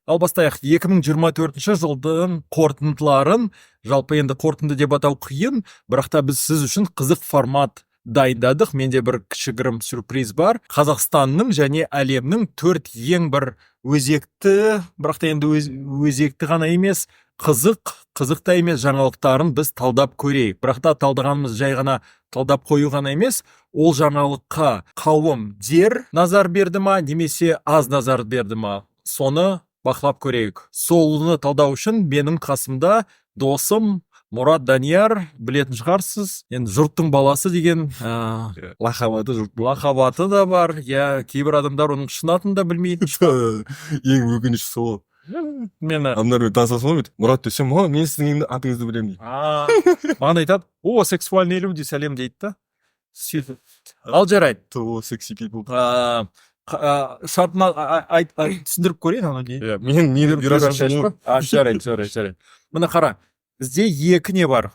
Ал бастайық 2024 жылдың қорытындыларын, жалпы енді қорытынды деп атау қиын, бірақ та біз сіз үшін қызық формат дайындадық. Менде бір кішігірім сюрприз бар. Қазақстанның және әлемнің 4 ең бір өзекті, бірақ та енді өзекті ғана емес, қызық та емес жаңалықтарын біз талдап көрейік. Бірақ та талдағанымыз жай ғана талдап қою ғана емес, ол жаңалыққа қауым дер назар берді ма, немесе аз назар берді ма, соны бақылап көрейік. Соны талдау үшін менің қасымда досым Мұрат Данияр, білетін шығарсыз. Енді жұрттың баласы деген лақабаты да бар. Кейбір адамдар оның шын атын да білмейді. Ең өкініштісі сол. Адамдармен танысасың ғой, Мұрат десем, мен сіздің атыңызды білемін дейді. Маған айтады, сексуальные люди, сәлем дейді да. Ал жарайды. Секси пипл. Шартына түсіндіріп көрейін. Мен жарайды. Мына қара, бізде екі не бар.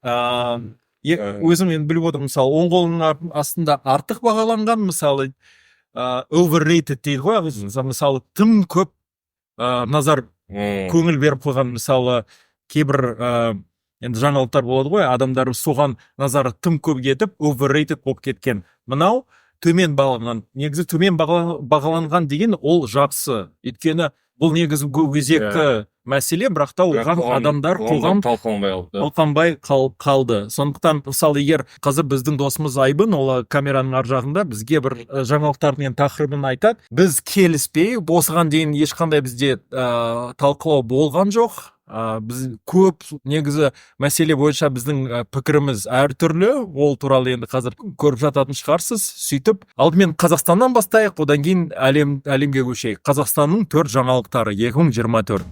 Өзім енді біліп отырмын, мысалы, оң қолының астында артық бағаланған, мысалы, overrated дейді ғой, мысалы, тым көп назар көңіл беріп қойған, мысалы, кейбір енді жаңалықтар болады ғой, адамдар соған назары тым көп кетіп, overrated болып кеткен. Мынау төмен бағаланған. Негізі төмен бағаланған деген ол жақсы. Өйткені бұл негізі өзекті мәселе, бірақ та оған адамдар қоғам талқыланбай қалды. Сондықтан, мысалы, егер қазір біздің досымыз Айбын, ол камераның ар жағында бізге бір жаңалықтардың тақырыбын айтады. Біз келіспей, осыған дейін ешқандай бізде талқылау болған жоқ. Біз көп негізі мәселе бойынша біздің пікіріміз әртүрлі, ол туралы енді қазір көріп жататын шығарсыз. Сөйтіп, алдымен Қазақстаннан бастайық, одан кейін әлемге көшейік. Қазақстанның 4 жаңалықтары 2024.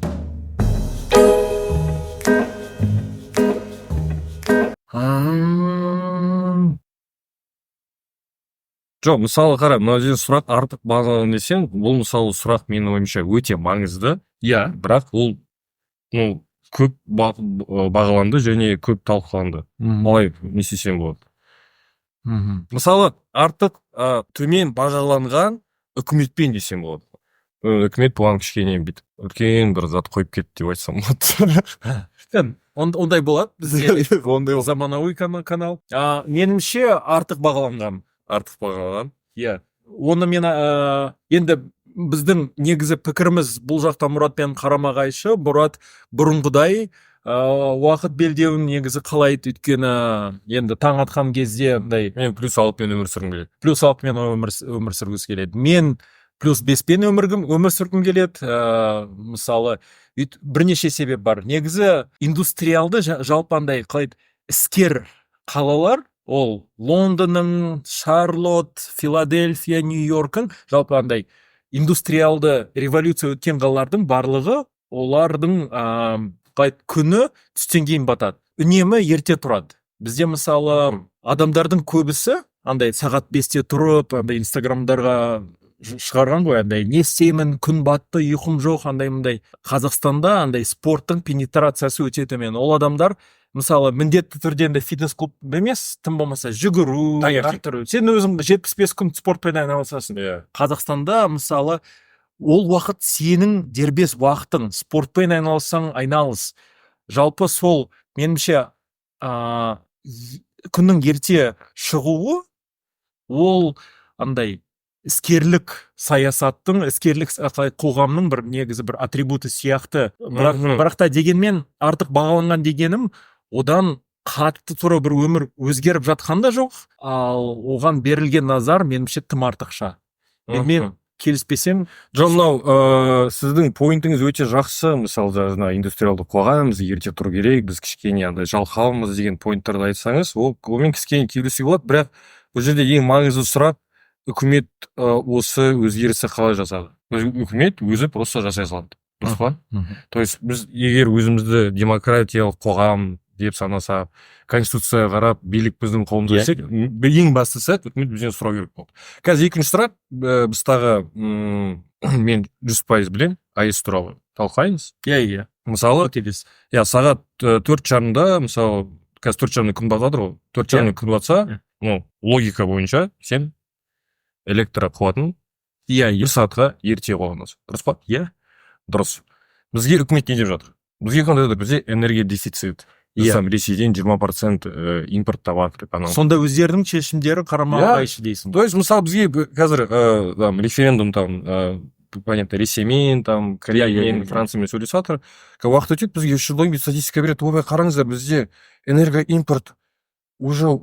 Жоқ, мысалы қара, мына жерде сұрақ артық бағаланған десең, бұл мысалы сұрақ менің ойымша өте маңызды. Бірақ ол көп бағаланды және көп талқыланды. Малай не істесем болады. Мысалы, артық төмен бағаланған үкіметпен десем болады. Үкімет бұған кішкене бүйтіп үлкен бір зат қойып кетті деп айтсам болады. Ондай болады бізде заманауи канал. Меніңше артық бағаланған. Оны мен енді біздің негізі пікіріміз бұл жақта Мұратпен қарама-қайшы. Мұрат бұрынғыдай уақыт белдеуін негізі қалайды, өйткені енді таң атқан кезде мен +6-пен өмір сүргім келеді. +6-пен өмір сүргісі келеді. Мен +5-пен өмір сүргім келеді. Мысалы, бірнеше себеп бар. Негізі индустриалды жалпандай қалайды іскер қалалар, ол Лондонның, Шарлотт, Филадельфия, Нью-Йорктың жалпандай индустриалды революция өткен қалалардың барлығы, олардың күні түстен кейін батады. Үнемі ерте тұрады. Бізде мысалы адамдардың көбісі сағат 5-те тұрып, инстаграмдарға шығарған ғой, не істеймін, күн батты, ұйқым жоқ, мындай. Қазақстанда спорттың пенетрациясы өте төмен. Ол адамдар мысалы міндетті түрде фитнес-клуб емес, тым болмаса жүгіру, таңертең. Сен өзің 75 күн спортпен айналысасың. Қазақстанда мысалы ол уақыт сенің дербес уақытың, спортпен айналыссаң айналыс. Жалпы сол меніңше күннің ерте шығуы ол іскерлік саясаттың, іскерлік қоғамның бір негізі бір атрибуты сияқты. Бірақ та дегенмен артық бағаланған дегенім, одан қатты тура бір өмір өзгеріп жатқан да жоқ, ал оған берілген назар меніңше тым артықша. Мен келіспесем. Мынау сіздің пойнтыңыз өте жақсы. Мысалы, индустриалды қоғам, біз ерте тұру керек, біз кішкене жалқаумыз деген пойнттарды айтсаңыз, онымен кішкене келісуге болады. Бірақ бұл жерде ең маңызды сұрақ, үкімет осы өзгерісті қалай жасады? Үкімет өзі просто жасай салады. Дұрыс па? То есть біз егер өзімізді демократиялық қоғам деп санаса, конституцияға қарап, билік біздің қолымызда десек, ең бастысы үкімет бізден сұрау керек болды. Қазір екінші сұрақ, біз тағы мен 100% білем, АЭС туралы талқылаймыз. Мысалы, сағат 4:30-да, мысалы, қазір 4:30 күн батады ғой, 4:30 күн батса, логика бойынша сен электр қуатын 1 сағатқа ерте қойғансың. Дұрыс па? дұрыс. Бізге үкімет не деп жатыр? Бізге қандай да бізде энергия дефицит. Біз там Ресейден 20% импорттап жатыр. Сонда өздерінің шешімдері қарама қайшы дейсің. То есть, мысалы, бізге қазір там референдум там понятно, Ресеймен, там, Кореямен, Франциямен сөйлесіп жатыр. Уақыт өтеді, бізге 3 жылдан кейін статистика береді. Ойбай, қараңыздар, бізде энергоимпорт уже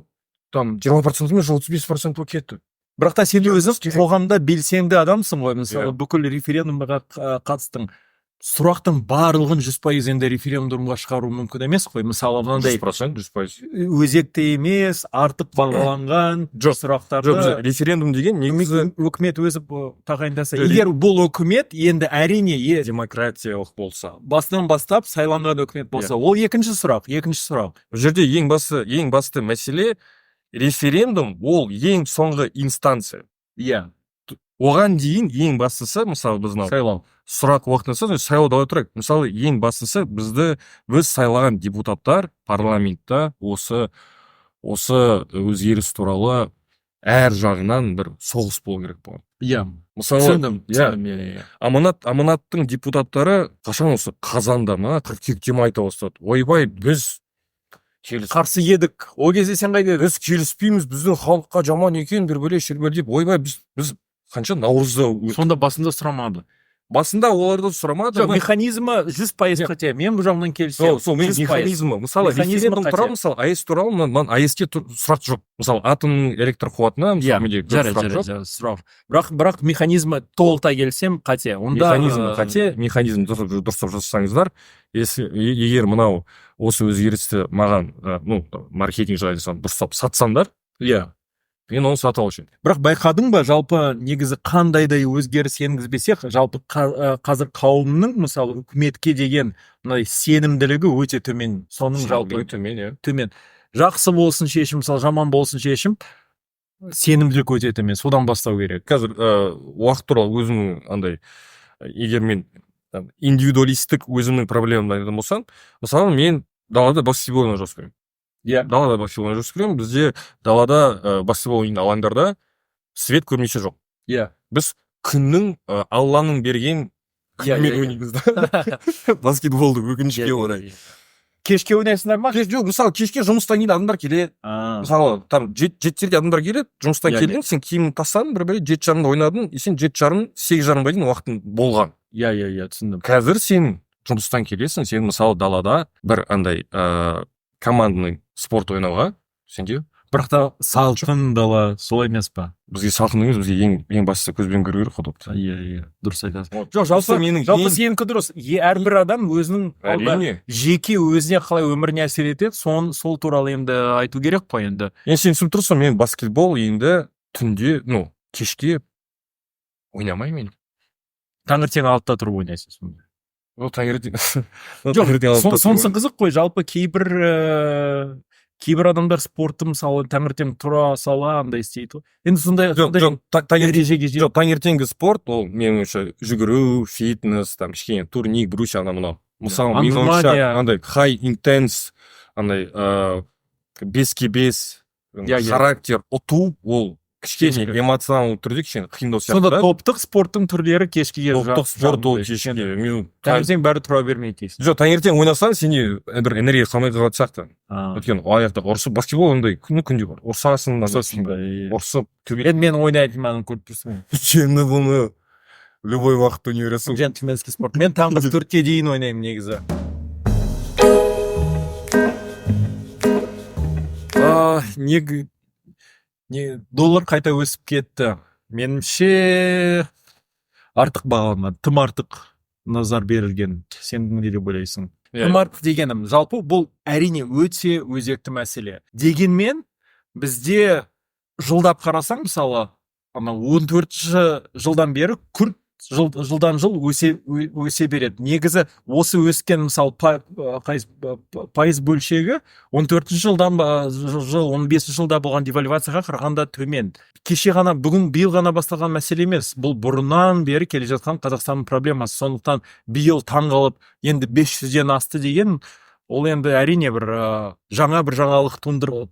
там 20% емес, 35% болып кетті. Бірақ та сен өзің қоғамда белсенді адамсың ғой. Мысалы, бүкіл референдумға қатыстың. Сұрақтың барлығын 100% енді референдумға шығару мүмкін емес қой. Мысалы, мынандай 100%. өзекті емес, артық бағаланған сұрақтарды. Жоқ, референдум деген негізі өкімет өзі тағайындаса. Егер бұл өкімет енді әрине демократиялық болса, басынан бастап сайланған өкімет болса, ол екінші сұрақ. Бұл жерде ең басты мәселе референдум, ол ең соңғы инстанция. Иә. Оған дейін ең бастысы, мысалы, біз сайлау. Сұрақ уақытында сайлау давай тұрайық. Мысалы, ең бастысы біз сайлаған депутаттар парламентта осы өзгеріс туралы әр жағынан бір соғыс болу керек болған. Иә. Мысалы, аманаттың депутаттары қашан осы қазанда ма, қыркүйекте ме айта бастады. Ойбай, біз қарсы едік. Ол кезде сен қайда едің? Біз келіспейміз, біздің халыққа жаман екен, бір бөле шербер деп. Ойбай, біз қанша наурызда сонда басында сұрамады. Басында оларды сұрамады. Жоқ, механизмі 100% қате. Мен бұл жағынан келісемін. Сол механизмі. Мысалы, референдум туралы, мысалы, АЭС туралы, мен АЭСке сұрақ жоқ. Мысалы, атомның электр қуатына, сұрақ. Бірақ механизмі толықтай келсем қате. Механизмі қате, механизм дұрыстап жасасаңыздар, егер мынау осы өзгерісті маған, маркетинг жағынан дұрыстап сатсаңдар, мен оны сатып алушы едім. Бірақ байқадың ба, жалпы негізі қандайдай өзгеріс енгізбесек, жалпы қазір қауымның, мысалы, үкіметке деген сенімділігі өте төмен. Соның жалпы төмен. Жақсы болсын шешім, мысалы, жаман болсын шешім, сенімділік өте төмен. Содан бастау керек. Қазір уақыт туралы өзімнің андай, егер мен индивидуалистік өзімнің проблемамды айтатын болсам, мысалы, мен далада баскетбол ойнап жүріп көремін. Далада баскетбол ойнап жүріп көремін. Бізде далада баскетбол ойнайтын алаңдарда свет көбінесе жоқ. Біз күннің Алланың берген күнмен ойнаймыз да. Баскетболды өкінішке орай. Кешке ойнайсыңдар ма? Жоқ, мысалы, кешке жұмыстан кейін адамдар келеді. Мысалы, там 7-терде адамдар келеді, жұмыстан келдің, сен киімін тастадың, бір 7:30-да ойнадың, сен 7:30, 8:30-ға дейін уақытың болған. Түсіндім. Қазір сен жұмыстан келесің, сен мысалы далада бір андай командный спорт ойнауға, сенде бірақ та салқын дала, солай емес па? Бізге салқын емес, бізге ең бастысы көзбен көру керек қой. Дұрыс айтасың. Жоқ, жалпы сенікі дұрыс. Әрбір адам өзінің жеке өзіне қалай өміріне әсер етеді, сол туралы енді айту керек қой енді. Сен түсініп тұрсың, мен баскетбол енді түнде, кешке ойнамаймын. Таңертең 6-да тұрып ойнайсың сонда. Сонысы қызық қой, жалпы кейбір адамдар спортты мысалы таңертең тұра сала андай істейді. Енді сондай ережеге жоқ, таңертеңгі спорт, ол менің ойымша жүгіру, фитнес, там кішкене турник, брусья, мынау. Мысалы, менің ойымша андай high intense, андай 5-5 характер ұту, ол кішкене эмоционалды түрде кішкене қиындау сияқты. Сонда топтық спорттың түрлері кешкіге топтық спорт ол кешке. Таңертең бәрі тұра бермейді дейсің. Жоқ, таңертең ойнасаң сенде бір энергия қалмай қалатын сияқты. Өйткені аяқта ұрысып, баскетбол ондай күнде бар. Ұрсасың, ұрысып, енді мен ойнайтынмын көріп тұрсың. Енді бұны любой уақытта ойнай бересің. Джентльменский спорт. Мен таңғы 4-ке дейін ойнаймын негізі. Доллар қайта өсіп кетті. Меніңше артық бағаланады, тым артық назар берілген. Сен не деп ойлайсың? Тым артық дегенім, жалпы бұл әрине өте өзекті мәселе. Дегенмен бізде жылдап қарасаң, мысалы, 14 жылдан бері күрт жылдан жыл өсе береді. Негізі осы өскен, мысалы, пайыз бөлшегі 14 жылдан жыл 15 жылда болған девальвацияға қарағанда төмен. Кеше ғана, биыл ғана басталған мәселе емес. Бұл бұрыннан бері келе жатқан Қазақстанның проблемасы. Сондықтан биыл таңғалып, енді 500-ден асты деген, ол енді әрине бір жаңа бір жаңалық туындырып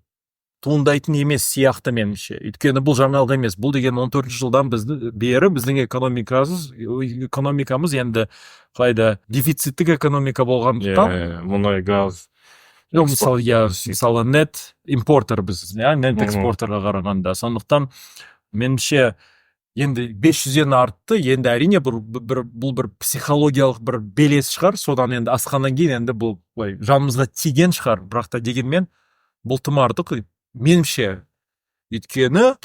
туындайтын емес сияқты меніңше. Өйткені бұл жаңалық емес. Бұл деген 14 жылдан бері біздің экономикамыз енді қалайда дефициттік экономика болғандықтан, мұнай, газ. мысалы нет импортер біз, нет экспортерға қарағанда. Сондықтан меніңше енді 500-ден артты, енді әрине бұл бір психологиялық бір белес шығар, содан енді асқаннан кейін енді бұл жанымызға тиген шығар, бірақ та дегенмен бұл тым артық меніңше. Өйткені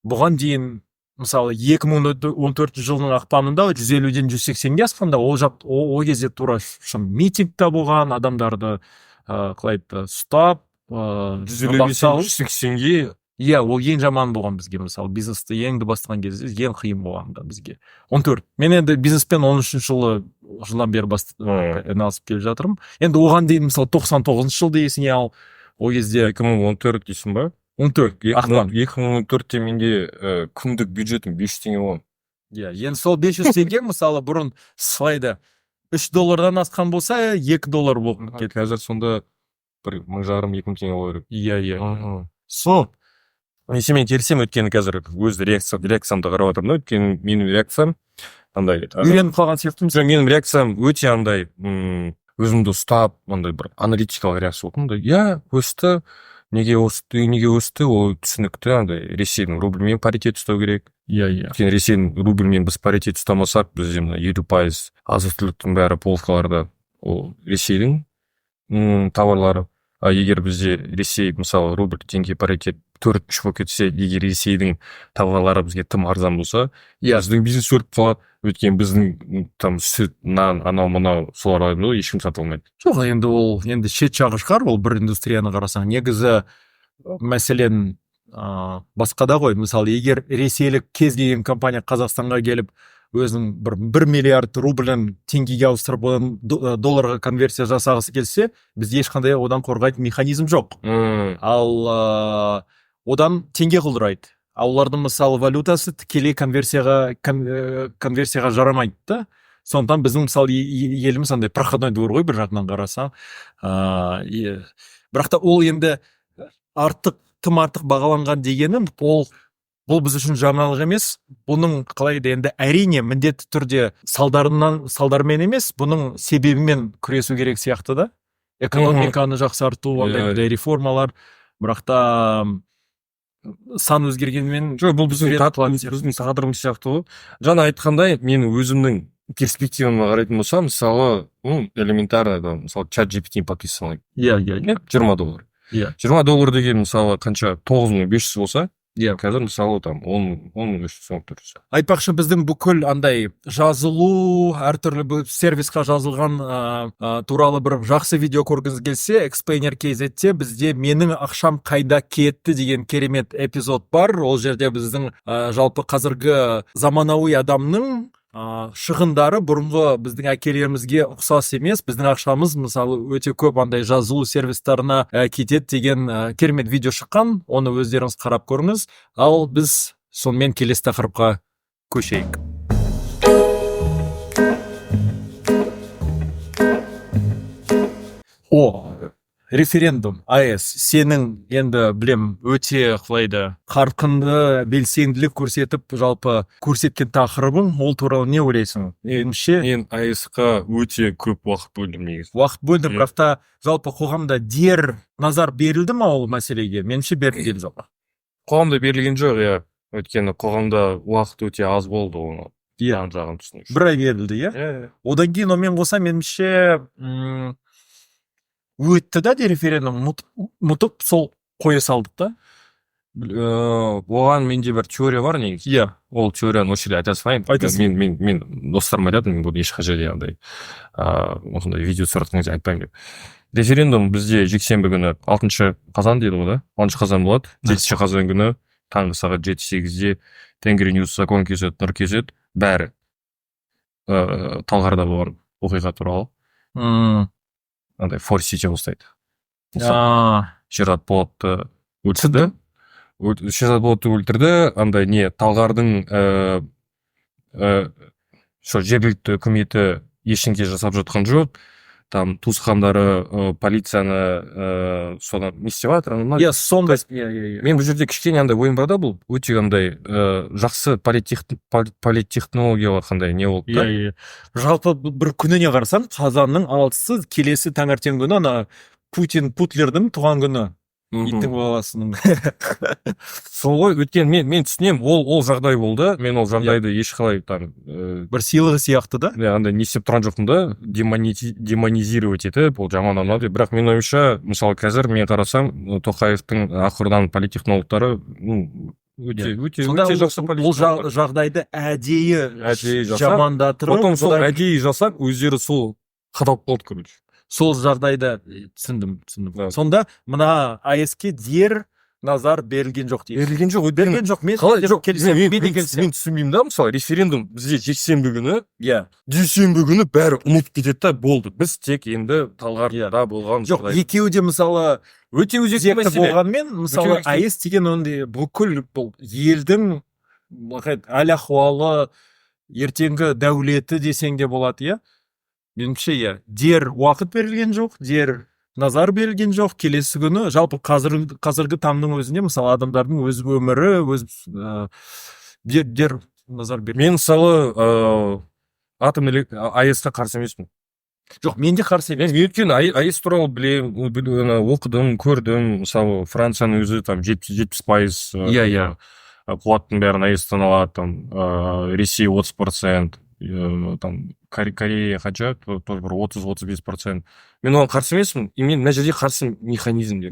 бұған дейін мысалы 2014 жылының ақпанында 150-ден 180-ге асқанда ол кезде тура митингте болған, адамдарды қалайды ұстап 150-180-ге. Ол ең жаман болған бізге, мысалы бизнесті еңді бастаған кезде ең қиын болған да бізге. 14. Мен енді бизнеспен 13 жылдан бері айналысып келе жатырмын. Енді оған дейін мысалы 99 жылды есіңе ал, ол кезде 2014 дейсің ба? 14 ақпан. 2014-те менде күндік бюджетім 500 теңге болған. Енді сол 500 теңге мысалы бұрын слайда $3 асқан болса $2 болып кетті. Қазір сонда бір 1500-2000 теңге болу керек. Сол. Мен келсем, өткені қазір өз реакциямды қарап отырмын, өткені менің реакциям андай үйреніп қалған сияқтымыз. Менің реакциям өте андай өзімді ұстап, андай бір аналитикалық реакция болды. Өсті, неге өсті, ол түсінікті, андай Ресейдің рубльмен паритет ұстау керек. Өйткені Ресейдің рубльмен біз паритет ұстамасақ, бізде 50% азық-түліктің бәрі полкаларда ол Ресейдің тауарлары. Егер бізде Ресей, мысалы, рубль теңге паритет 4-3 болып кетсе, егер Ресейдің тауарлары бізге тым арзан болса, біздің бизнес өліп қалады. Өйткені біздің там сүт, нан, анау-мынау солар ешкім сатып алмайды. Жоқ, енді шет жағы шығар, ол бір индустрияны қарасаң. Негізі мәселен басқада ғой. Мысалы, егер ресейлік кез келген компания Қазақстанға келіп, өзінің бір 1 миллиард рублін теңгеге ауыстырып, одан долларға конверсия жасағысы келсе, бізде ешқандай одан қорғайтын механизм жоқ. Ал одан теңге құлдырайды. Олардың мысалы валютасы тікелей конверсияға жарамайды да. Сондықтан біздің мысалы еліміз андай проходной двор ғой, бір жағынан қарасаң. Бірақ та ол енді тым артық бағаланған дегенім, бұл біз үшін жаңалық емес. Бұның қалайда енді әрине міндетті түрде салдарымен емес, бұның себебімен күресу керек сияқты да. Экономиканы жақсарту, реформалар, бірақ та сан өзгергенмен бұл біздің тағдырымыз сияқты ғой. Жаңа айтқандай, мен өзімнің перспективама қарайтын болсам, мысалы, элементарно, мысалы, ChatGPT подписан алайық. $20. $20 деген мысалы қанша 9500 болса, қазір мысалы там 10,500 тұр. Айтпақшы, біздің бүкіл андай жазылу, әртүрлі сервисқа жазылған туралы бір жақсы видео көргіңіз келсе, Explainer KZ-те бізде менің ақшам қайда кетті деген керемет эпизод бар. Ол жерде біздің жалпы қазіргі заманауи адамның шығындары бұрынғы біздің әкелерімізге ұқсас емес. Біздің ақшамыз мысалы өте көп андай жазылу сервистарына кетеді деген керемет видео шыққан. Оны өздеріңіз қарап көріңіз. Ал біз сонымен келесі тақырыпқа көшейік. Референдум, АЭС, сенің енді білем өте қалайды қарқынды белсенділік көрсетіп, жалпы көрсеткен тақырыбың, ол туралы не ойлайсың? Мен АЭС-қа өте көп уақыт бөлдім негізі. Уақыт бөлдім, бірақ та жалпы қоғамда назар берілді ма ол мәселеге? Меніңше берілген жоқ. Қоғамда берілген жоқ, өйткені қоғамда уақыт өте аз болды оны. Жағын түсіну. Бір ай берілді, Одан кейін онымен қоса меніңше өтті да референдум, мұтып сол қоя салдық та. Оған менде бір теория бар негізі. Ол теорияны осы жерде айта салайын. Мен достарыма айтатынмын, бұл ешқай жерде андай осындай видео түсіріп айтпаймын деп. Референдум бізде жексенбі күні 6 қазан дейді ғой да. 6 қазан болады. 7 қазан күні таңғы сағат 7-8-де Тенгриньюс, Закон KZ, Нұр KZ бәрі Талғарда болған оқиға туралы. Андай форсите ұстайды. Шерат Болатты өлтірді. Андай Талғардың жергілікті үкіметі ештеңе жасап жатқан жоқ. там туысқандары полицияны содан не істеп жатыр иә сондай иә мен бұл жерде кішкене андай ойым бар да, бұл өте андай жақсы политтехнологиялар қандай не болды да. иә жалпы бір күніне қарасаң қазанның 6-сы келесі таңертең күні ана Путлердің туған күні, иттің баласының. Сол ғой, өйткені мен түсінемін, ол жағдай болды, мен ол жағдайды ешқалай там бір сыйлығы сияқты да. андай не істеп тұрған жоқпын да, демонизировать етіп, ол жаман адам деп. Бірақ мен ойымша, мысалы қазір мен қарасам, Тоқаевтың ақырдан политтехнологтары өте жақсы ол жағдайды әдейі жамандатырып, потом сол әдейі жасап, өздері сол қадалып қалды, короче. Сол жағдайда түсіндім. Сонда мына АЭС-ке дер назар берілген жоқ дейді. Берілген жоқ. Мен түсінбеймін да, мысалы референдум бізде жексенбі күні, дүйсенбі күні бәрі ұмытып кетеді да, болды. Біз тек енді Талғарда болған жоқ. Екеуі де мысалы өте өзекті болғанмен, мысалы АЭС деген ондай бүкіл елдің әл-ахуалы, ертеңгі дәулеті десең де болады, иә. Меніңше, дер уақыт берілген жоқ, дер назар берілген жоқ. Келесі күні жалпы қазіргі таңның өзінде мысалы адамдардың өз өмірі, өз дер назар берілген. Мен мысалы атом АЭС-қа қарсы емеспін. Жоқ, мен де қарсы емеспін. Мен өйткені АЭС туралы оқыдым, көрдім. Мысалы Францияның өзі там 70% қуаттың бәрін АЭС-тан алады, там Ресей 30%. Там Корея қанша, тоже бір 30-35%. Мен оған қарсы емеспін, и мен мына жерде қарсы механизм.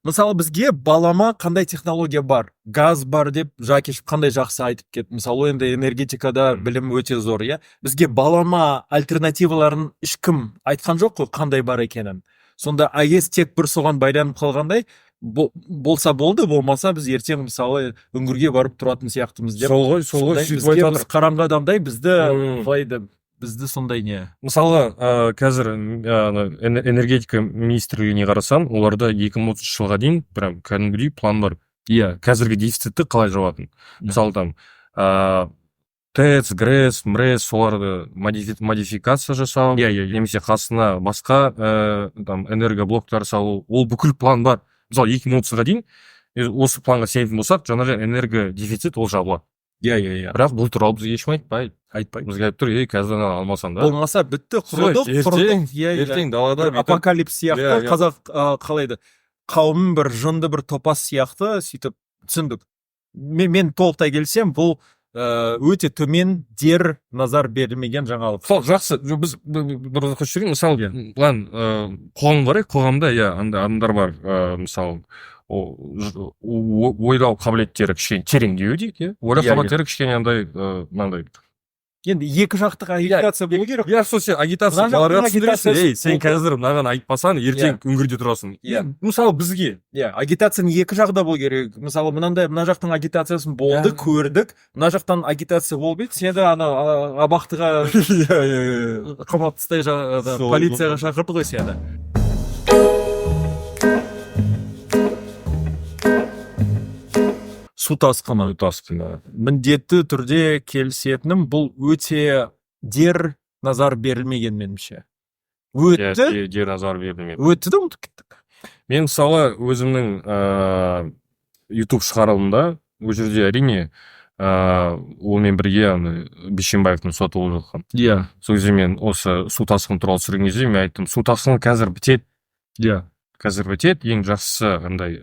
Мысалы бізге балама қандай технология бар, газ бар деп Жакиш қандай жақсы айтып кетті. Мысалы енді энергетикада білім өте зор, иә. Бізге балама альтернативаларын ешкім айтқан жоқ қой, қандай бар екенін. Сонда АЭС тек бір соған байланып қалғандай, болса болды, болмаса біз ертең мысалы үңгірге барып тұратын сияқтымыз деп. Сол ғой, қараңғы адамдай бізді сондай не. Мысалы, қазір энергетика министрлігіне қарасам, оларда 2030 жылға дейін прям кәдімгідей план бар. Қазіргі дефицитті қалай жабатын. Мысалы там ТЭЦ, ГРЭС, МРЭС, соларды модификация жасау, немесе қасына басқа энергоблоктар салу, ол бүкіл план бар. Мысалы 2030-ға дейін осы планға сенетін болсақ, жаңағы энергодефицит ол жабылады. Бірақ бұл туралы бізге ешкім айтпайды. Бізге айтып тұр, қазірден алмасан да. Болмаса бітті, құрыдық. Ертең далада апокалипс сияқты, қазақ қалайды, қауым бір жынды бір топас сияқты сөйтіп түсіндік. Мен толықтай келсем, бұл өте төмен дер назар берілмеген жаңалық. Сол жақсы, біз бір қош жүрген, мысалы, қоғам бар, қоғамда адамдар бар, мысалы, ойлау қабілеттері кішкене тереңдеу дейді, ойлау қабілеттері кішкене мынандай. Енді екі жақтық агитация болу керек. Сол сен агитация баларға түсіндіресің, сен қазір мынаған айтпасаң, ертең үңгірде тұрасың. Мысалы бізге. Агитацияның екі жақта болу керек. Мысалы мынандай, мына жақтың агитациясын болды, көрдік. Мына жақтан агитация болып еді, сені ана абақтыға қамап тастай полицияға шақырды ғой сені. Су тасқыны. Міндетті түрде келісетінім, бұл өте дер назар берілмеген меніңше. Өтті? Дер назар берілмеген. Өтті де ұмытып кеттік. Мен мысалы өзімнің YouTube шығарылымда, ол жерде әрине олмен бірге Бишімбаевтың соты болып жатқан. Сол кезде мен осы су тасқыны туралы түсірген кезде мен айттым, су тасқыны қазір бітеді. Қазір бітеді, ең жақсысы андай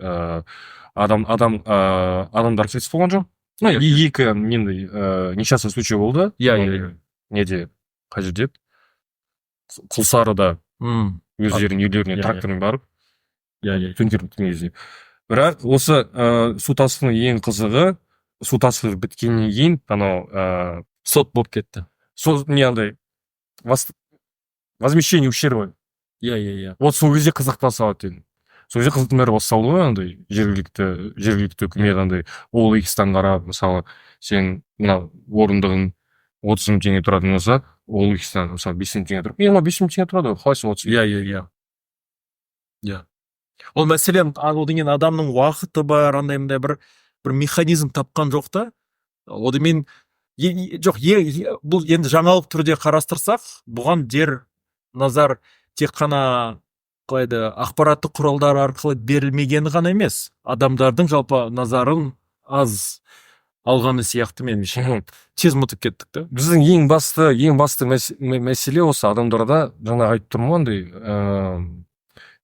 адамдар қайтыс болған жоқ. Екі несчастный случай болды. Неде, қай жерде? Құлсарыда өздерінің үйлеріне трактормен барып, төңкеріп кезде. Бірақ осы су тасқыны ең қызығы, су тасқыны біткеннен кейін, анау сот болып кетті. Не андай возмещение ущерба. Вот сол кезде қызықтан салады дедім. Сол кезде қызықтың бәрі басталды ғой, андай жергілікті үкімет андай OLX-тан қарап, мысалы, сен мына орындығың 30 мың теңге тұратын болса, OLX-тан мысалы 5 мың теңге тұрып, 5 мың теңге тұрады, қалайсың 30? Ол мәселен, одан адамның уақыты бар, андай бір механизм тапқан жоқ та. Одан жоқ, бұл енді жаңалық түрде қарастырсақ, бұған дер назар тек қана қалайды ақпараттық құралдар арқылы берілмегені ғана емес, адамдардың жалпы назарын аз алғаны сияқты меніңше. Тез ұмытып кеттік та. Біздің ең басты мәселе осы адамдарда, жаңа айтып тұрмын ғой, андай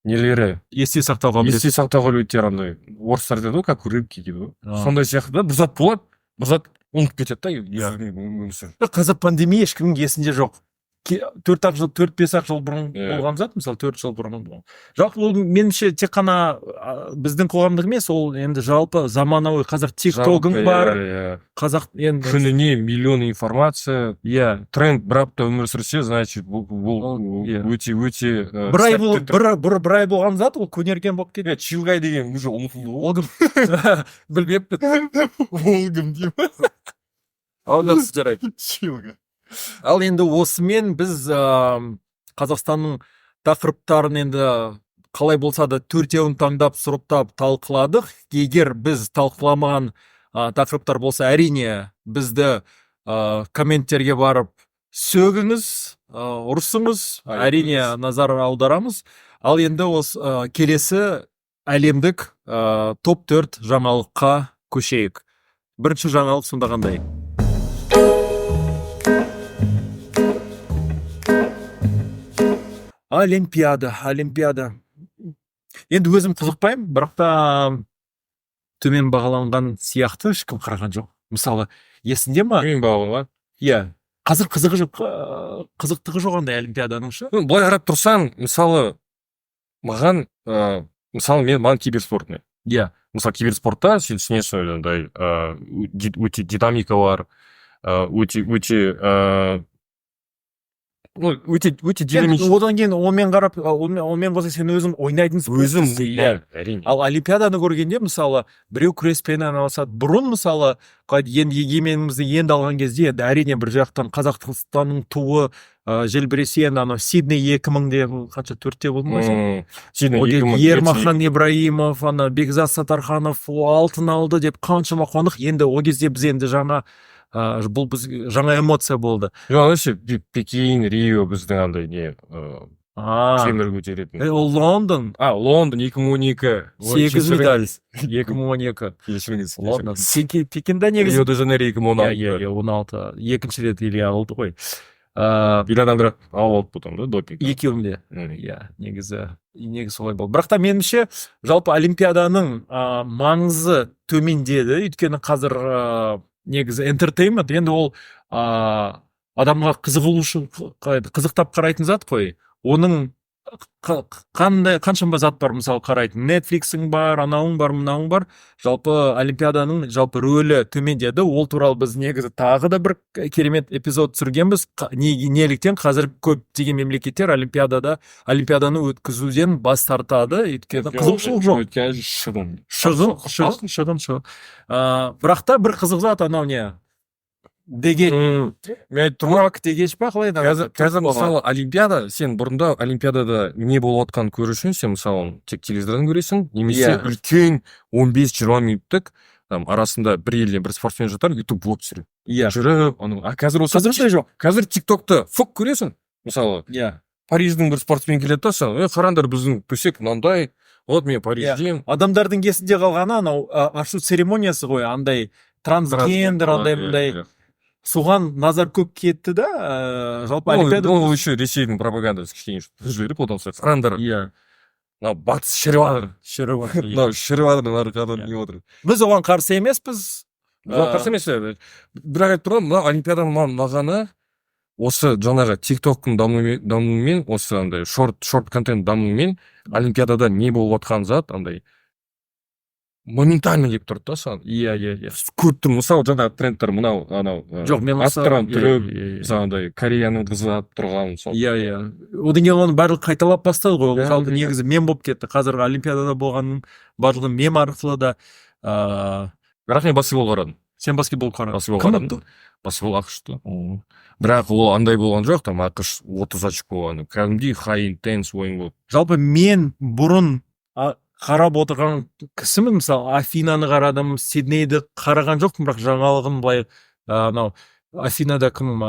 нелері Есте сақтауға есте сақтауға өте андай орыстар дейді ғой, как у рыбки дейді ғой. А. Сондай сияқты да, бір зат болады, бір зат ұмытып кетеді да. өмір сүріп. Қазір пандемия ешкімнің есінде жоқ. 4-5 жыл бұрын Иә. болған зат, мысалы 4 жыл бұрын. Жалпы ол меніңше тек қана біздің қоғамдық емес, ол енді жалпы заманауи. Қазір тиктогың бар, Иә. қазақ енді Күніне миллион информация, иә. тренд бір апта өмір сүрсе, значит, бұл Иә. өте Бір ай болған зат, ол көнерген болып кетеді. Чилгай деген уже ұмытылды ғой. Ол кім? Білмеппін. Ол кім деймін. Ал жақсы, жарайды. Чилга. Ал енді осымен біз Қазақстанның тақырыптарын енді қалай болса да төртеуін таңдап сұрыптап талқыладық. Егер біз талқыламаған тақырыптар болса, әрине бізді комменттерге барып сөгіңіз, ұрысыңыз, әрине назар аударамыз. Ал енді осы келесі әлемдік топ 4 жаңалыққа көшейік. Бірінші жаңалық сонда қандай? Олимпиада. Енді өзім қызықпаймын, бірақ та төмен бағаланған сияқты ешкім қараған жоқ. Мысалы, есінде ма? Мен бағаланған. Иә. Қазір қызықтығы жоқ андай олимпиаданың шы. Былай қарап тұрсаң, мысалы, маған киберспорт не. Иә. Мысалы, киберспортта сен түсінесің, андай өте динамика бар, өте динамичный. Одан кейін онымен қоса сен өзің ойнайтын Өзім, иә. әрине. Ал олимпиаданы көргенде, мысалы, біреу күреспен айналысады. Бұрын, мысалы, енді егеменімізді енді алған кезде, енді әрине бір жақтан Қазақстанның туы желбіресе, енді анау Сидней 2000-де қанша 4-те болды ма? Ермахан Ибраимов, Бекзат Сатарханов алтын алды деп қаншама қуандық. Енді ол кезде біз енді бұл біз жаңа эмоция болды. Жаңа Пекин, Рио біздің андай не темір көтеретін. Ол Лондон. Лондон 2012. 8 медаль. 2012. Лондон. Пекинда негізі. Рио-де-Жанейро 2016. 16. Екінші рет елге алды ғой. Бір адамдар алып потом да, допинг. Екеуінде. Иә, негізі солай болды. Бірақ та меніңше жалпы олимпиаданың маңызы төмендеді. Өйткені қазір негізі entertainment, енді ол адамға қызықтап қарайтын зат қой. Оның қаншама зат бар, мысалы қарайтын. Netflix'ің бар, анауың бар, мынауың бар. Жалпы олимпиаданың жалпы рөлі төмендеді. Ол туралы біз негізі тағы да бір керемет эпизод түсіргенбіз. Неліктен қазір көптеген мемлекеттер олимпиаданы өткізуден бас тартады. Өйткені қызығушылық жоқ. Шығын. Бірақ та бір қызық зат анау не? Деген мен тұрмақ дегеш па қалай? Қазір мысалы олимпиада, сен бұрында олимпиадада не болып жатқанын көру үшін сен мысалы тек телевизордан көресің, немесе үлкен 15-20 минуттық арасында бір елден бір спортсмен жатар, YouTube блог түсіреді. Иә. Жүріп, қазір жоқ. Қазір TikTok'ты фок көресің. Мысалы, иә. Париждің бір спортсмен келеді да, сен, қараңдар біздің төсек мынандай, вот мен Парижден. Адамдардың есінде қалғаны анау ашу церемониясы ғой, андай трансгендер, андай соған назар көп кетті да, жалпы олимпиада. Ол еще Ресейдің пропагандасы кішкене жіберіп, одан соң қараңдар. Иә. Батыс шіріватыр, арқадан не отыр. Біз оған қарсы емеспіз. Қарсы емес. Бірақ айтып тұрған, мына олимпиаданың мағынасы осы жаңағы TikTok-тың дамуымен, осы андай шорт контент дамуымен олимпиадада не болып жатқан зат, андай моментально келіп тұрды да саған. Иә. Көптің, мысалы жаңағы трендтер мынау, жоқ, мен аттыран түріп, жаңағыдай Кореяның қызы ат тұрған. Иә. Одан кейін оны барлық қайталап бастады ғой. Жалпы негізі мем болып кетті. Қазіргі олимпиадада болғанның барлығы мем арқылы да. Бірақ мен баскетбол қарадым. Сен баскетбол қарадың? Баскетбол ақшты. Бірақ ол андай болған жоқ, там ақш 30 очко болған. Кәдімгідей high intense ойын болды. Жалпы мен бұрын қарап отырған кісімін, мысалы Афинаны қарадым, Сиднейді қараған жоқпын, бірақ жаңалығын былай Афинада кім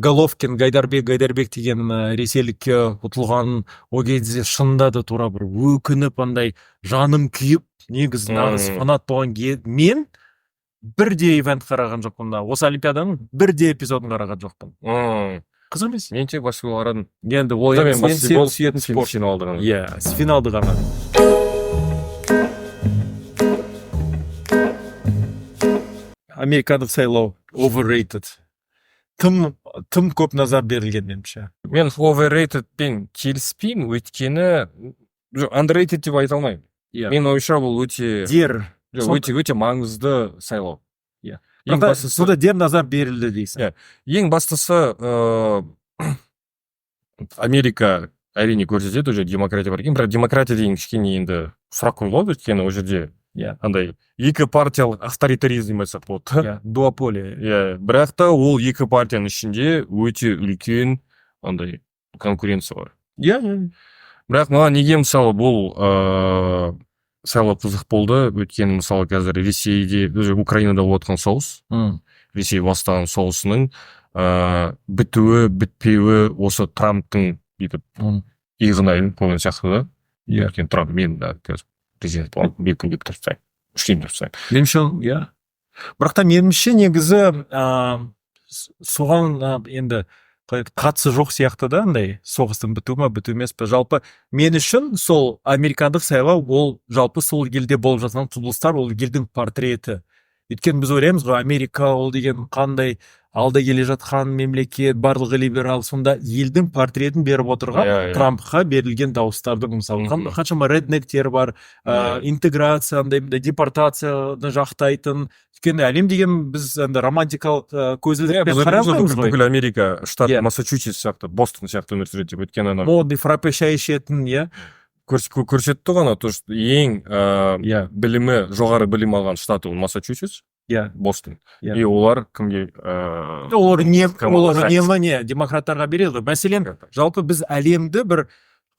Головкин Гайдарбек деген ресейлікке ұтылғанын о кезде шынында да тура бір өкініп андай жаным күйіп негізі нағыз фанат болған мен бірде ивент қараған жоқпын да, осы олимпиаданың бірде эпизодын қараған жоқпын. Қызық емес? Мен тек баскетбол қарадым. Енді ол мен сен баскетбол сүйетін спорт. финалды ғана. Иә, финалды ғана. Американдық сайлау overrated. Тым көп назар берілген меніңше. Мен overratedпен келіспеймін, өйткені underrated деп айта алмаймын. Мен ойымша бұл өте өте маңызды сайлау. Ең бастысы сонда дер назар берілді дейсің. Ең бастысы Америка әрине көрсетеді, ол жерде демократия бар екен, бірақ демократия деген кішкене енді сұрақ қойылады, өйткені ол жерде андай екі партиялық авторитаризм айтсақ болады. Дуополия. Бірақ та ол екі партияның ішінде өте үлкен андай конкуренция бар. Бірақ маған неге мысалы бұл сайлау қызық болды, өйткені мысалы қазір Ресейде, Украинада болып жатқан соғыс, Ресей бастаған соғысының бітуі, бітпеуі осы Трамптың бүйтіп иығына ілініп қойған сияқты да. Өйткені Трамп мен қазір президент болған, бекіп тұрсайын, үштейін тұрсайын. Меніңше, бірақ та меніңше негізі соған енді қатысы жоқ сияқты да, андай соғыстың біту ма біту емес пе. Жалпы мен үшін сол американдық сайлау ол жалпы сол елде болып жатқан құбылыстар, ол елдің портреті. Өйткені біз ойлаймыз ғой, Америка ол деген қандай алда келе жатқан мемлекет, барлығы либерал, сонда елдің портретін беріп отырған Трампқа берілген дауыстардың мысалы қаншама реднектер бар, интеграция, депортацияны жақтайтын. Өйткені әлем деген біз романтикалық көзілдікпен қарай алмаймыз ғой. Бүкіл Америка штат Массачусетс сияқты, Бостон сияқты өмір сүреді деп, өйткені модный фраппе шай ішетін, көрсетті ғана, то что ең білімі жоғары білім алған штат ол Массачусетс, Бостон. И олар кімге олар не демократтарға береді. Мәселен, жалпы біз әлемді бір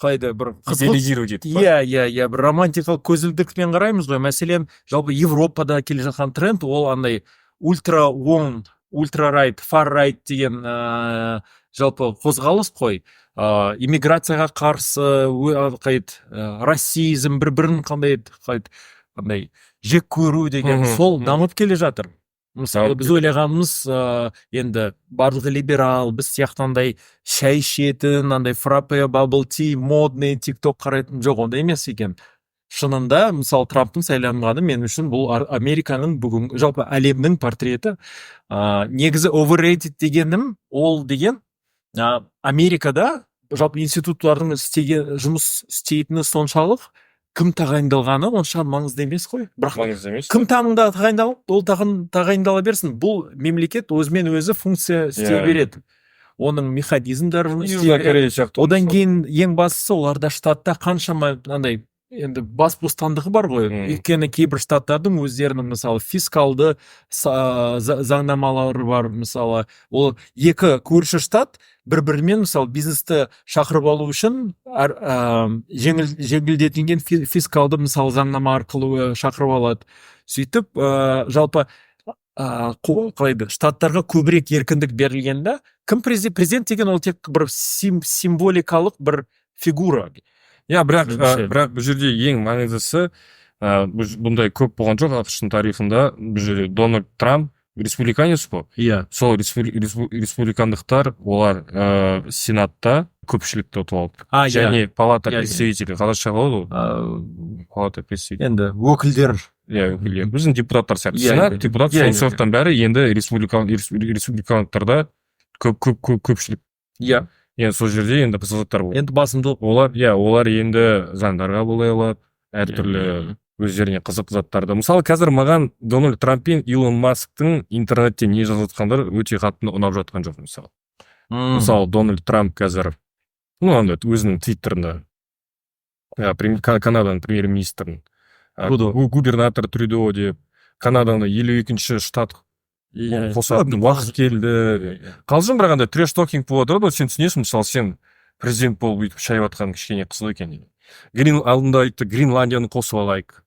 идеализировать етіп. Бір романтикалық көзілдікпен қараймыз ғой. Мәселен, жалпы Европада келе жатқан тренд ол андай ультра оң, ультра райт, фар райт деген жалпы қозғалыс қой. Иммиграцияға қарсы, расизм, бір-бірін қандай жек көру деген сол дамып келе жатыр. Мысалы, біз ойлағанымыз енді барлығы либерал, біз сияқтандай шай ішетін, андай фраппе, бабл ти, модный, тикток қарайтын жоқ, ондай емес екен. Шынында, мысалы, Трамптың сайланғаны мен үшін бұл Американың бүгін, жалпы әлемнің портреті. Негізі overrated дегенім, ол деген Америкада жалпы институттардың жұмыс істейтіні соншалық, кім тағайындалғаны онша маңызды емес қой. Бірақ кім тағайындалып, ол тағайындала берсін. Бұл мемлекет өзімен өзі функция істей береді. Оның механизмдары істей береді. Одан кейін ең бастысы оларда штатта қаншама енді бас бостандығы бар ғой. Өйткені кейбір штаттардың өздерінің мысалы фискалды заңнамалары бар. Мысалы, ол екі көрші штат бір-бірімен мысалы бизнесті шақырып алу үшін жеңілдетілген фискалды мысалы заңнама арқылы шақырып алады. Сөйтіп, жалпы штаттарға көбірек еркіндік берілгенде, кім президент деген ол тек бір символикалық бір фигура. Бірақ бұл жерде ең маңыздысы, бұндай көп болған жоқ ақш-тың тарихында, бұл жерде Дональд Трамп республиканец қой. Сол республикандықтар, олар сенатта көпшілікті ұтып алды. Және палата представителей, қазақша қалады ғой? Палата представителей. Енді өкілдер. Біздің депутаттар сияқты. Сенат, депутат, сондықтан бәрі енді республикандықтарда көпшілік. Енді сол жерде енді қызықтар болды. Енді басымдылық. Олар енді заңдарға болай алады, әртүрлі өздеріне қызық заттарды. Мысалы, қазір маған Дональд Трамп пен Илон Масктың интернетте не жазыватқандар өте қатты ұнап жатқан жоқ, мысалы. Мысалы, Дональд Трамп қазір, өзінің твиттерында, Канаданың премьер-министрін, губернатор Трюдо деп, Канаданың 52-ші штат қосатын уақыт келді. Қалжың бір қандай треш-токинг болады, сен түсінесің, мысалы, сен президент болып өйтіп шайып атқан кішкене қызық екен. Алдында айтты, Гренландияны қосып алайық.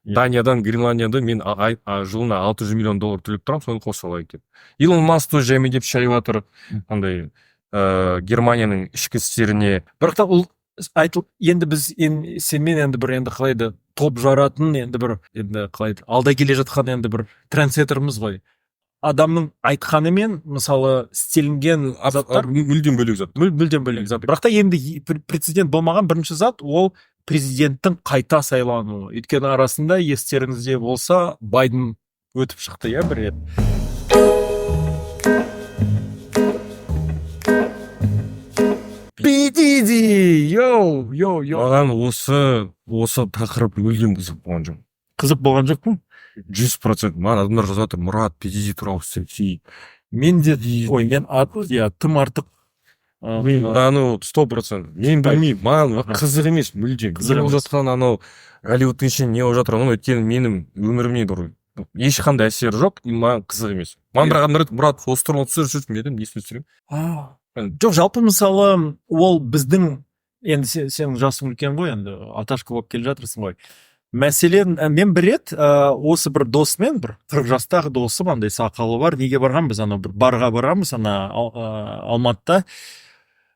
Даниядан Гренландияда мен жылына 600 миллион доллар төлеп тұрамын, соны қоса алайық деп. Илон Маск тоже жайме деп шайып жатыр. Андай Германияның ішкі істеріне. Бірақ та ол енді біз сенмен енді бір енді қалайды топ жаратын енді бір енді қалайды алда келе жатқан енді бір трендсеттеріміз ғой. Адамның айтқаны мен мысалы істелінген заттар мүлдем бөлек зат. мүлдем бөлек зат. Бірақ та енді прецедент болмаған бірінші зат ол президенттің қайта сайлануы. Өйткені арасында естеріңізде болса Байден өтіп шықты иә бір рет. PDD, йоу. Маған осы тақырып мүлдем қызық болған жоқ. Қызық болған жоқ па? 100%. Маған адамдар жазып жатыр, Мұрат, PDD туралы сөйлесей. Мен де мен тым артық. Анау 100%. Мен білмеймін, маған қызық емес мүлдем. Қызық Болып емес. жатқан анау Голливудтың ішінде не болып жатыр, оны өйткені менің өмірімнен бір ешқандай әсері жоқ, и маған қызық емес. Маған бір адамдар айтты, Мұрат, осы туралы түсіріп дедім, несін түсіремін? Жоқ, жалпы мысалы ол біздің енді сен жасың үлкен ғой, енді аташқа болып келе жатырсың ғой. Мәселен, мен бір рет осы бір досымен, бір 40 жастағы досым, андай сақалы бар, неге барғанбыз, анау бір барға барғанбыз, ана Алматыда.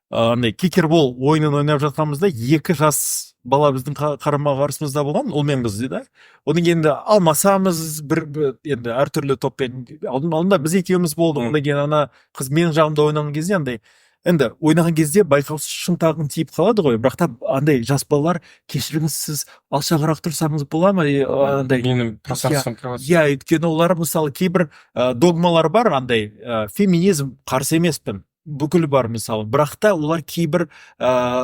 Андай кикербол ойынын ойнап жатқанымызда 2 жас бала біздің қарама қарсымызда болған, ол мен қыз дейді. Оның енді алмасамыз бір енді әртүрлі топпен алдында біз екеуміз болды. Ондан кейін ана қыз менің жағымда ойнаған кезде андай енді ойнаған кезде байқаусыз шынтағың тиіп қалады ғой. Бірақ та андай жас балалар кешіріңіз сіз алшағырақ тұрсаңыз бола ма? Андай Менің просақсам кіріп иә, өйткені олар мысалы кейбір догмалар бар, андай феминизм қарсы емеспін. Бүкіл бар мысалы, бірақ та олар кейбір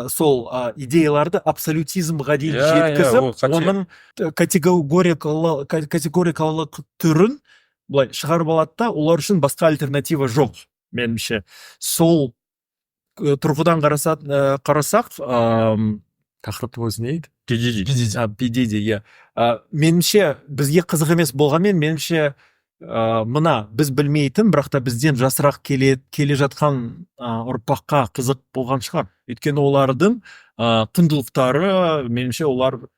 сол идеяларды абсолютизмға дейін жеткізіп, оның категорикалық түрін былай шығарып алады да, олар үшін басқа альтернатива жоқ, меніңше. Сол тұрғыдан қарасақ, тақырыптың өзі не еді? PDD, иә. Меніңше бізге қызық емес болғанмен, меніңше мына біз білмейтін, бірақ та бізден жасырақ келе жатқан ұрпаққа қызық болған шығар. Өйткені олардың құндылықтары, меніңше олар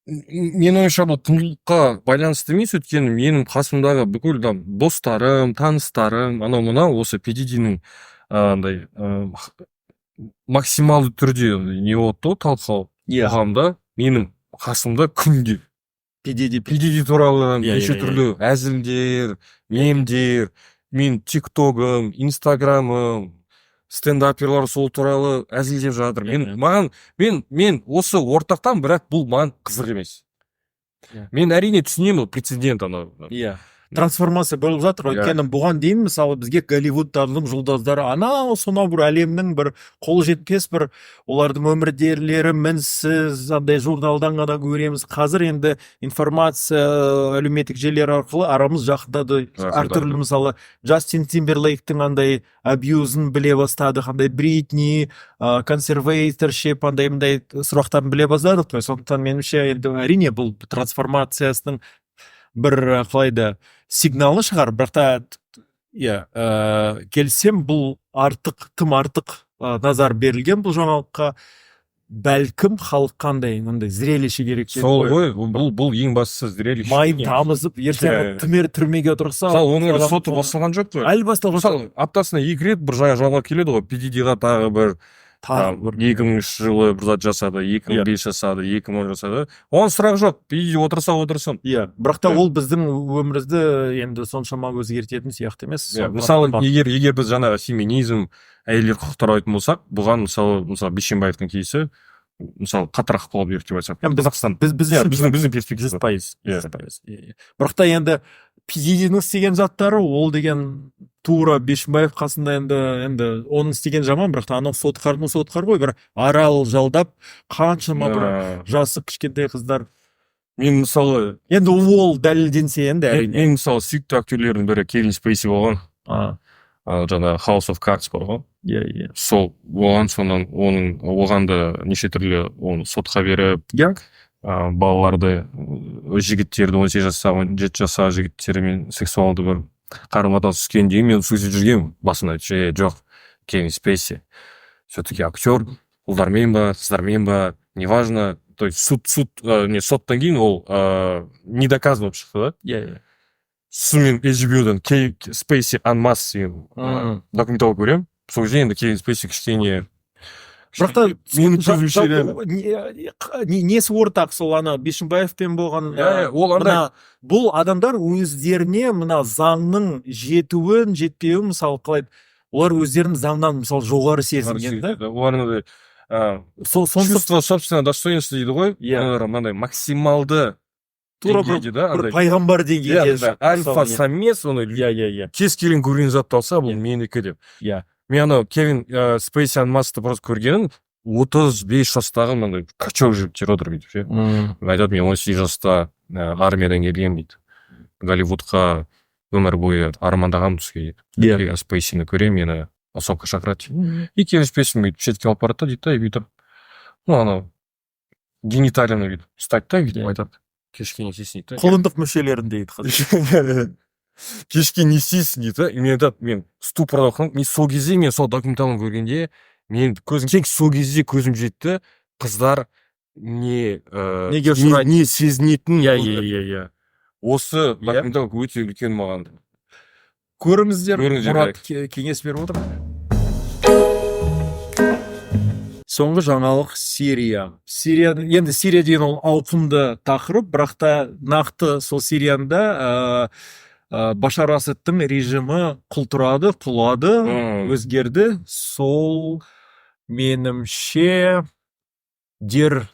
мен ойымша бұл құндылыққа байланысты емес, өйткені менің қасымдағы бүкіл достарым, таныстарым, анау мынау осы PDD-ның андай максималды түрде не болды талқылау қоғамда, менің қасымда күнде PDD туралы неше түрлі әзілдер, мемдер, мен тиктогым, инстаграмым, стендаперлар сол туралы әзілдеп жатыр. Мен осы ортақтан, бірақ бұл маған қызық емес. Мен әрине түсінемін, прецедент анау. Иә. Трансформация болып жатыр. Өйткені бұған дейін мысалы бізге Голливудтардың жұлдыздары анау сонау бір әлемнің бір қол жетпес бір олардың өмірдерлері мінсіз андай журналдан ғана көреміз. Қазір енді информация әлеуметтік желілер арқылы арамыз жақындады. Әртүрлі мысалы Джастин Тимберлейктің андай абьюзін біле бастадық, андай Бритни, консервейторшип андай сұрақтарын біле бастадық. Сондықтан меніңше енді әрине бұл трансформациясының бір қалайда сигналы шығар, бірақ та келсем бұл тым артық назар берілген бұл жаңалыққа. Бәлкім халық қандай зрелище керек. Сол ғой, бұл ең бастысы зрелище. Майын тамызып, ертең түрмеге отырса. Оның соты басталған жоқ қой. Әлі басталған. Аптасына 2 рет бір жаңалық келеді ғой, PDD-ға тағы бір 2000 жылы бір зат жасады, 2005 жасады, 2010 жасады. Оның сұрақ жоқ, PDD отырса отырсын. Иә, бірақ та ол біздің өмірімізді енді соншама өзгертетін сияқты емес. Мысалы, егер біз жаңа феминизм, әйелдер құқықтары айтатын болсақ, бұған мысалы Бишімбаевтың кейсі мысалы қатырақ ықпал берді деп айтсақ. Біздің перспектива 100%. Бірақ та енді PDD-ның істеген заттары, ол деген тура Бишімбаев қасында енді оның істеген жаман, бірақ та анау сотқар ғой, бір арал жалдап қаншама бір жасы кішкентай қыздар. Мен мысалы енді ол дәлелденсе енді әрине. Мен мысалы сүйікті актерлердің бірі Кевин Спейси болған. Жаңа House of Cards бар ғой. Иә. Сол болған, сонан оған да неше түрлі сотқа беріп, балаларды, жігіттерді 18 жасқа, 17 жасқа жігіттермен сексуалды бір қарым-қатынас түскенде мен сөзіп жүрген басында жоқ, Кевин Спейси все-таки актер, ұлдармен ба, қыздармен ба, неважно, то есть не соттан кейін ол не доказан болып шықты да. иә Сонымен HBO-дан Spacey Unmasked деген документалка көремін. Сол кезде енді Кевин Спейси кішкене бірақ та мені түзушілер несі ортақ сол ана бишімбаевпен болған ол андай бұл адамдар өздеріне мына заңның жетпеуін мысалы қалай олар өздерін заңнан мысалы жоғары сезінген да олардың чувство собственного достоинства дейді ғой. Олар мынандай максималды тура деңгейде да, бір пайғамбар деңгейде альфа самец оны кез келген көрген затты алса бұл менікі деп. Мен анау Кевин Спейси Unmasked просто көргенім 35 жастағы мынандай качок жігіттер отыр бүйтіп ше. Айтады мен 18 жаста армиядан келгенмін дейді. Голливудқа өмір бойы армандағанмын түске дейді. Кевин Спейсині көремін, мені осовқа шақырады дейді. И Кевин Спейсині бүйтіп шетке алып барады да дейді да, бүйтіп анау гениталияны бүйтіп ұстайды да бүйтіп айтады. Кешке не істейсің дейді. құлындық мүшелерін дейді қазір. Кешке не істейсің дейді. Мен айтады, мен ступорда оқыдым. Мен сол кезде мен сол документалын көргенде мен тек сол кезде көзім жетті. Қыздар неге ұшырайды, не сезінетін. Осы документалка өте үлкен маған. Көріңіздер, Мұрат кеңес беріп отыр. Соңғы жаңалық Сирия. Енді Сирия деген ол ауқымды тақырып, бірақ та нақты сол Сирияда Башар Асадтың режимі құлады, өзгерді. Сол менімше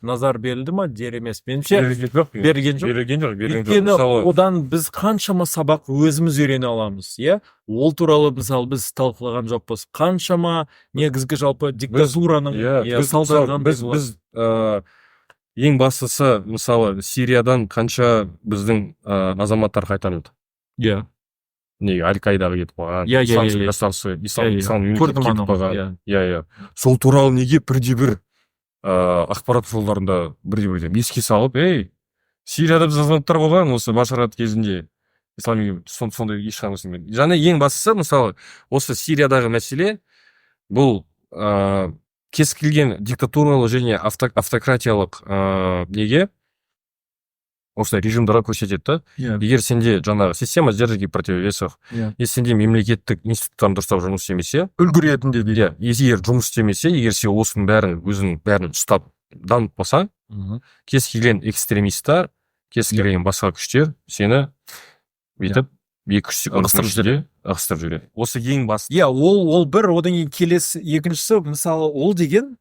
назар берілді ма? Емес. Менімше берген жоқ. Өйткені одан біз қаншама сабақ өзіміз үйрене аламыз, иә? Ол туралы мысалы біз талқылаған жоқпыз. Қаншама негізгі жалпы диктатураның салдарын біз ең бастысы мысалы Сириядан қанша біздің азаматтар қайтарылды. Неге Аль-Каидаға кетіп қалған, ислам мемлекетіне кетіп қалған. Сол туралы неге бірде-бір ақпарат жолдарында бірде-бір еске салып, Сирияда біз азаматтар болған осы Башар Асад кезінде ислам сондай ешқандай. Және ең бастысы мысалы осы Сириядағы мәселе бұл кез келген диктатуралық және автократиялық неге осылай режимдарға көрсетеді да. Егер сенде жаңағы система сдержек противовесов, если сенде мемлекеттік институттар дұрыстап жұмыс істемесе, үлгі ретінде дейді. Егер жұмыс істемесе, егер сен осының бәрін ұстап дамып болсаң, кез келген экстремисттер, кез келген басқа күштер сені бүйтіп 2-3 секунд ығыстырып жүреді. Осы ең басты. Ол бір, одан кейін келесі екіншісі, мысалы ол деген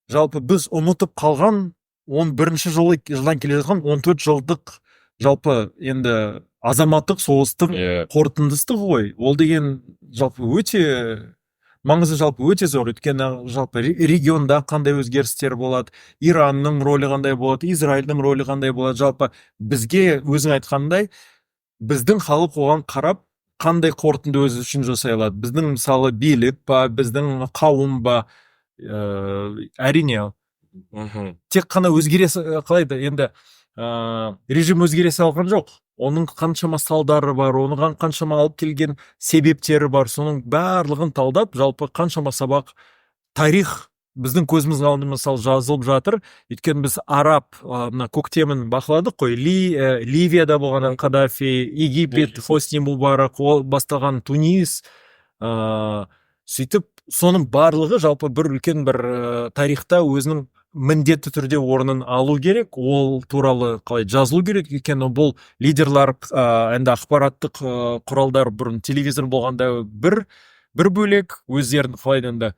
жалпы біз ұмытып қалған 11-ші жылдан келе жатқан 14 жылдық жалпы енді азаматтық соғыстың қорытындысы ғой. Ол деген жалпы өте маңызы жалпы өте зор. Өйткені жалпы регионда қандай өзгерістер болады, Иранның рөлі қандай болады, Израильдің рөлі қандай болады. Жалпы бізге өзің айтқандай біздің халық оған қарап қандай қорытынды өзі үшін жасай алады. Біздің мысалы билік па, біздің қауым ба, әрине тек қана қалайды енді режим өзгере салған жоқ. Оның қаншама салдары бар, оның қаншама алып келген себептері бар. Соның барлығын талдап, жалпы қаншама сабақ тарих біздің көзіміз алдында мысалы жазылып жатыр. Өйткені біз араб көктемін бақыладық қой. Ливияда болған Каддафи, Египет, Хосни Мубарак, ол бастаған Тунис, сөйтіп соның барлығы жалпы бір үлкен бір тарихта өзінің міндетті түрде орнын алу керек. Ол туралы қалай жазылу керек екен. Бұл лидерлар енді ақпараттық құралдар бұрын телевизор болғанда бір бөлек, өздерін қалай енді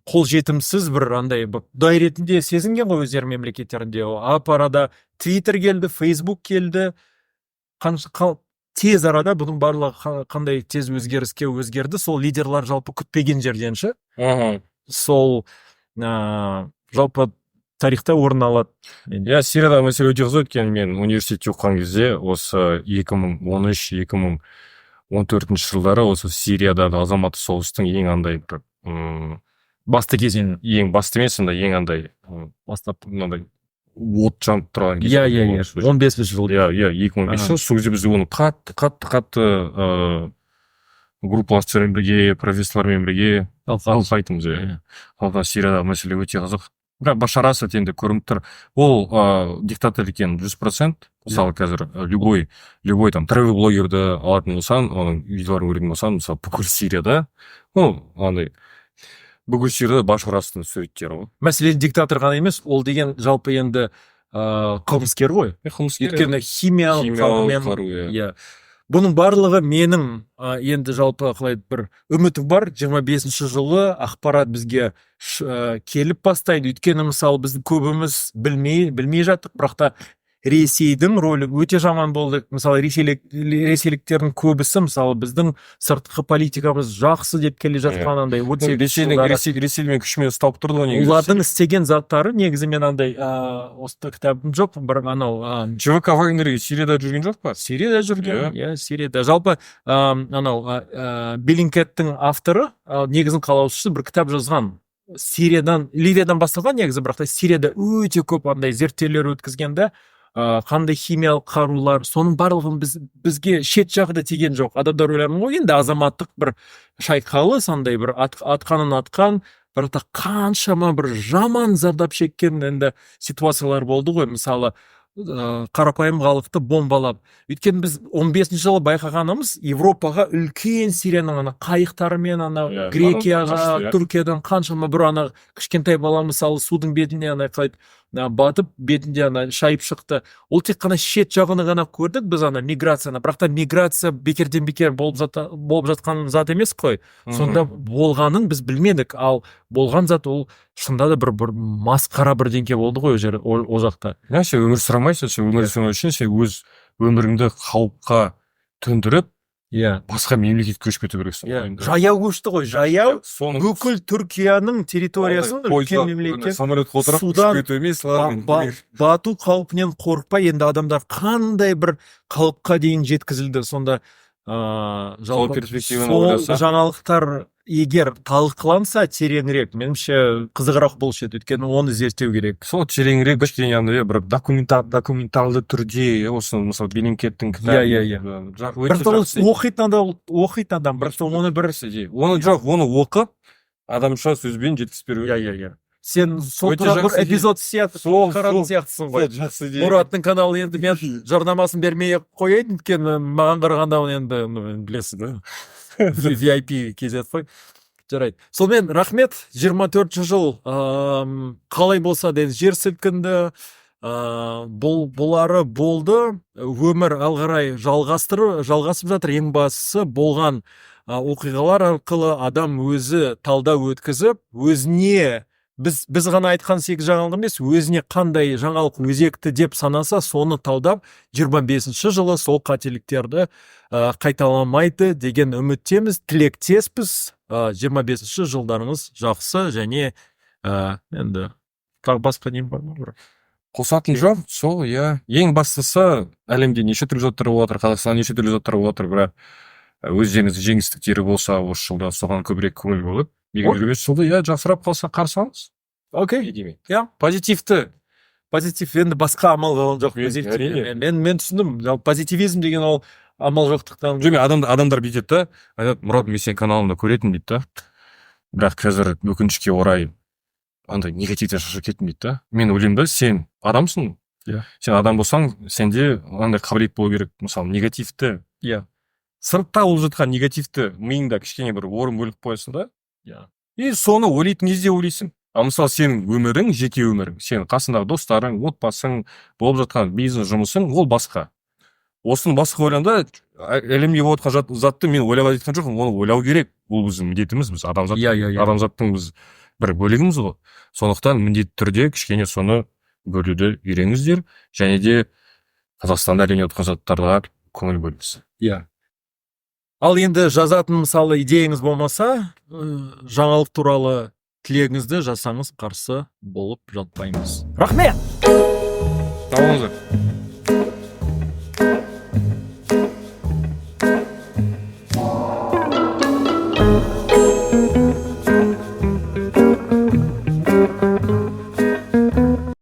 қол жетімсіз бір андай құдай ретінде сезінген ғой өздері мемлекеттерінде. Арада Twitter келді, Facebook келді. Тез арада бұның барлығы қандай тез өзгерді. Сол лидерлар жалпы күтпеген жерден ше. Сол жалпы тарихта орын алады. Сирияда мәселе өте қызық. Өйткені мен университетте оқыған кезде осы 2013-2014 жылдары осы Сириядағы азаматтық соғыстың ең андай бір басты кезең, ең басты емес, ең андай бастап мынандай от жанып тұрған кезде. 15 жыл. 2015 жыл. Сол кезде біз оны қатты группаластармен бірге, профессорлармен бірге талқылайтынбыз. Сириядағы мәселе өте қызық. бірақ Башар Асад енді көрініп тұр, ол диктатор екен 100%. Мысалы қазір любой там travel блогерді алатын болсаң, оның видеоларын көретін болсаң, мысалы бүкіл Сирияда, андай бүкіл Сирияда Башар Асадтың суреттері ғой. Мәселен диктатор ғана емес, ол деген жалпы енді қылмыскер ғой. Өйткені химиялық қару, иә. Бұның барлығы менің енді жалпы қалай бір үмітім бар. 25-ші жылы ақпарат бізге келіп бастайды. Өйткені мысалы біздің көбіміз білмей жаттық, бірақ та Ресейдің рөлі өте жаман болды. Мысалы ресейліктердің көбісі мысалы біздің сыртқы политикамыз жақсы деп келе жатқанындай. Ресеймен күшімен ұстап тұрды ғой. Олардың істеген заттары негізі мен андай осы кітабым жоқ, бір анау ЧВК Вагнер Сирияда жүрген жоқ па? Сирияда жүрген, иә, Сирияда. Жалпы анау Беллингкеттің авторы, негізін қалаушысы бір кітап жазған. Ливиядан басталған негізі, бірақ та Сирияда өте көп андай зерттеулер өткізгенде қандай химиялық қарулар, соның барлығын бізге шет жағы тиген жоқ. Адамдар ойларын ғой, енді азаматтық бір шайқалы, сондай бір атқанын атқан, бірақ та қаншама бір жаман зардап шеккен енді ситуациялар болды ғой. Мысалы қарапайым халықты бомбалап. Өйткені біз 15-ші жылы байқағанымыз, Европаға үлкен Сирияның қайықтарымен Грекияға, Түркиядан қаншама бір кішкентай бала мысалы судың бетіне батып, бетінде шайып шықты. Ол тек қана шет жағыны ғана көрдік біз миграцияны. Бірақ та миграция бекерден бекер болып жатқан зат емес қой. Сонда болғанын біз білмедік. Ал болған зат ол шында да бір масқара бірдеңке болды ғой ол жақта. Сен өмір сұрамайсың, сен өмір сүру үшін сен өз өміріңді қауіпқа төндіріп, басқа мемлекетке көшіп кету керексің. Жаяу көшті ғой, жаяу. Бүкіл Түркияның территориясын үлкен мемлекет судан бату қауіпінен қорықпай, енді адамдар қандай бір қауіпқа дейін жеткізілді. Сонда сол жаңалықтар егер талқыланса тереңірек, меніңше қызығырақ болушы еді, өйткені оны зерттеу керек. Сол тереңірек кішкене бір документалды түрде, осы мысалы Беллингкеттің кітабы. Оқитын адам, бірақ оны оқып, адамша сөзбен жеткізіп беру. Сен сол туралы бір эпизод қаратын сияқтысың ғой. Мұраттың каналы енді мен жарнамасын бермей қояйын, өйткені маған қарағанда оны енді білесіз ғой. VIP кезет қой. Жарайды. Сонымен рахмет. 24 жыл қалай болса да жер сілкінді, бұлары болды, өмір алғарай жалғасып жатыр. Ең бастысы болған оқиғалар арқылы адам өзі талдау өткізіп, өзіне біз ғана айтқан 8 жаңалық емес, өзіне қандай жаңалық өзекті деп санаса, соны талдап 25-ші жылы сол қателіктерді қайталамайды деген үміттеміз, тілектеспіз. 25-ші жылдарыңыз жақсы, және енді басқа нем бар ма? Қосатын жоқ, сол, ең бастысы әлемде неше түрлі заттар болып жатыр, Қазақстан неше түрлі заттар болып жатыр, бірақ өздеріңіздің жеңістіктері болса, осы жылда соған көбірек көңіл болып, 25 жылды жақсырап қалса қарсы алыңыз. Окей. Позитив енді басқа амал қалған жоқ. Мен түсіндім. Позитивизм деген ол амал жоқтықтан. Адамдар бүйтеді, Мұрат, мен сен каналымда көретін дейді. Бірақ қазір өкінішке орай андай негативтен шашып кеттім дейді. Мен ойлаймын, сен адамсың. Сен адам болсаң, сенде андай қабілет болу керек. Мысалы, негативті. Сыртта болып жатқан негативті миыңда кішкене бір орын бөліп қоясың да. И соны ойлайтын кезде ойлайсың. Мысалы, сенің өмірің, жеке өмірің, сен қасындағы достарың, отбасың, болып жатқан бизнес жұмысың, ол басқа. Осыны басқа ойланда, әлемде болып жатқан затты мен ойлауға айтқан жоқпын, оны ойлау керек. Ол біздің міндетіміз, біз адамзаттың біз бір бөлігіміз ғой. Сондықтан міндетті түрде кішкене соны бөлуді үйреніңіздер, және де Қазақстанда әлемде отқан заттарға көңіл бөліңіз. Ал енді жазатын мысалы идеяңыз болмаса, жаңалық туралы тілегіңізді жазсаңыз қарсы болып жатпаймыз. Рахмет! Сау болыңыздар.